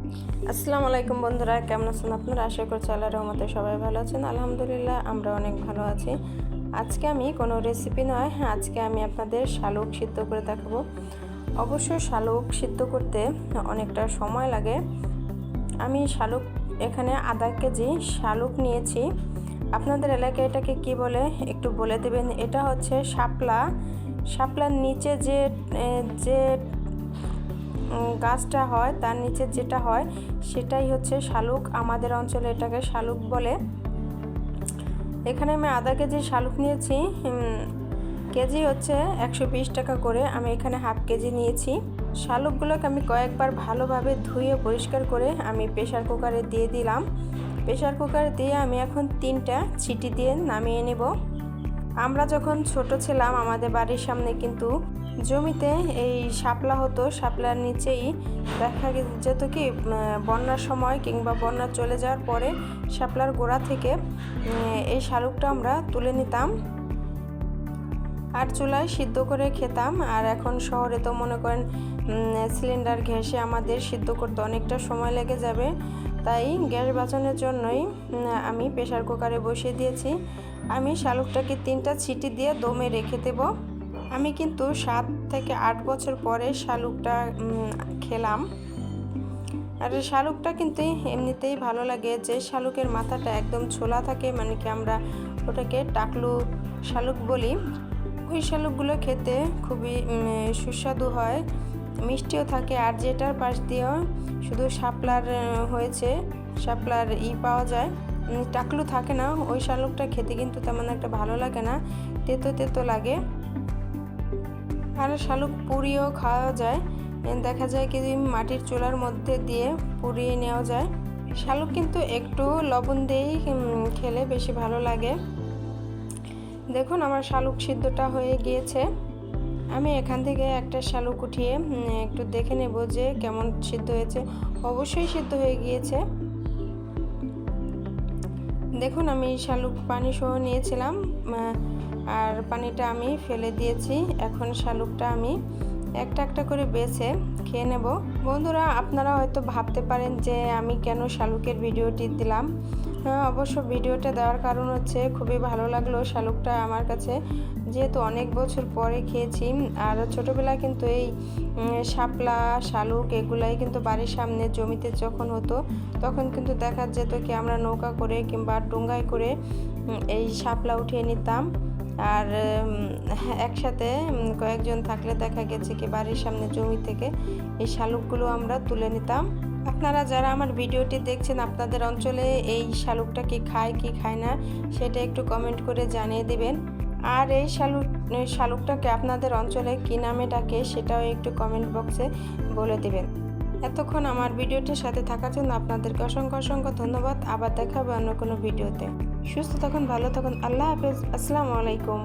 আসসালামু আলাইকুম বন্ধুরা, কেমন আছেন আপনারা? আশা করছি আল্লাহর রহমতে সবাই ভালো আছেন। আলহামদুলিল্লাহ আমরা অনেক ভালো আছি। আজকে আমি কোনো রেসিপি নয়, আজকে আমি আপনাদের শালুক সিদ্ধ করে দেখাবো। অবশ্য শালুক সিদ্ধ করতে অনেকটা সময় লাগে। আমি শালুক এখানে আধা কেজি শালুক নিয়েছি। আপনাদের এলাকায় এটাকে কি বলে একটু বলে দেবেন। এটা হচ্ছে শাপলা। শাপলার নিচে যে যে গাছটা হয়, তার নিচে যেটা হয় সেটাই হচ্ছে শালুক। আমাদের অঞ্চলে এটাকে শালুক বলে। এখানে আমি আধা কেজি শালুক নিয়েছি। কেজি হচ্ছে 120 টাকা করে। আমি এখানে হাফ কেজি নিয়েছি। শালুকগুলোকে আমি কয়েকবার ভালোভাবে ধুয়ে পরিষ্কার করে আমি প্রেসার কুকারে দিয়ে দিলাম। প্রেসার কুকারে দিয়ে আমি এখন 3টা সিটি দিয়ে নামিয়ে নেব। আমরা যখন ছোট ছিলাম আমাদের বাড়ির সামনে কিন্তু জমিতে এই শাপলা হতো। শাপলার নিচেই দেখা যেত কি বন্যার সময় কিংবা বন্যা চলে যাওয়ার পরে শাপলার গোড়া থেকে এই শালুকটা আমরা তুলে নিতাম আর চুলায় সিদ্ধ করে খেতাম। আর এখন শহরে তো মনে করেন সিলিন্ডার গ্যাসে আমাদের সিদ্ধ করতে অনেকটা সময় লেগে যাবে, তাই গ্যাস বাঁচানোর জন্যই আমি প্রেসার কুকারে বসিয়ে দিয়েছি। আমি শালুকটাকে 3টা সিটি দিয়ে দমে রেখে দেব। আমি কিন্তু 7 থেকে 8 বছর পরে শালুকটা খেলাম। আর শালুকটা কিন্তু এমনিতেই ভালো লাগে। যে শালুকের মাথাটা একদম ছোলা থাকে, মানে কি আমরা ওটাকে টাকলু শালুক বলি, ওই শালুকগুলো খেতে খুবই সুস্বাদু হয়, মিষ্টিও থাকে। আর যেটার পাশ দিয়েও শুধু শাপলার হয়েছে, শাপলার পাওয়া যায়, টাকলু থাকে না, ওই শালুকটা খেতে কিন্তু তেমন একটা ভালো লাগে না, তেতো তেতো লাগে। আর শালুক পুড়িয়েও খাওয়া যায়। দেখা যায় কি মাটির চুলার মধ্যে দিয়ে পুড়িয়ে নেওয়া যায়। শালুক কিন্তু একটু লবণ দিয়েই খেলে বেশি ভালো লাগে। দেখুন আমার শালুক সিদ্ধটা হয়ে গিয়েছে। আমি এখান থেকে একটা শালুক উঠিয়ে একটু দেখে নেব যে কেমন সিদ্ধ হয়েছে। অবশ্যই সিদ্ধ হয়ে গিয়েছে। দেখুন আমি শালুক পানি সহ নিয়েছিলাম আর পানিটা আমি ফেলে দিয়েছি। এখন শালুকটা আমি একটা একটা করে বেছে খেয়ে নেব। বন্ধুরা, আপনারা হয়তো ভাবতে পারেন যে আমি কেন শালুকের ভিডিওটি দিলাম। অবশ্য ভিডিওটা দেওয়ার কারণ হচ্ছে খুবই ভালো লাগলো শালুকটা আমার কাছে, যেহেতু অনেক বছর পরে খেয়েছি। আর ছোটোবেলায় কিন্তু এই শাপলা শালুক এগুলাই কিন্তু বাড়ির সামনে জমিতে যখন হতো তখন কিন্তু দেখা যেত কি আমরা নৌকা করে কিংবা ডোঙ্গায় করে এই শাপলা উঠিয়ে নিতাম। আর একসাথে কয়েকজন থাকলে দেখা গেছে কি বাড়ির সামনে জমি থেকে এই শালুকগুলো আমরা তুলে নিতাম। আপনারা যারা আমার ভিডিওটি দেখছেন আপনাদের অঞ্চলে এই শালুকটা কি খায় না সেটা একটু কমেন্ট করে জানিয়ে দেবেন। আর এই শালুকটাকে আপনাদের অঞ্চলে কী নামে ডাকে সেটাও একটু কমেন্ট বক্সে বলে দেবেন। এতক্ষণ আমার ভিডিওটির সাথে থাকার জন্য আপনাদেরকে অসংখ্য অসংখ্য ধন্যবাদ। আবার দেখা হবে অন্য কোনো ভিডিওতে। সুস্থ থাকুন, ভালো থাকুন। আল্লাহ হাফেজ। আসসালামু আলাইকুম।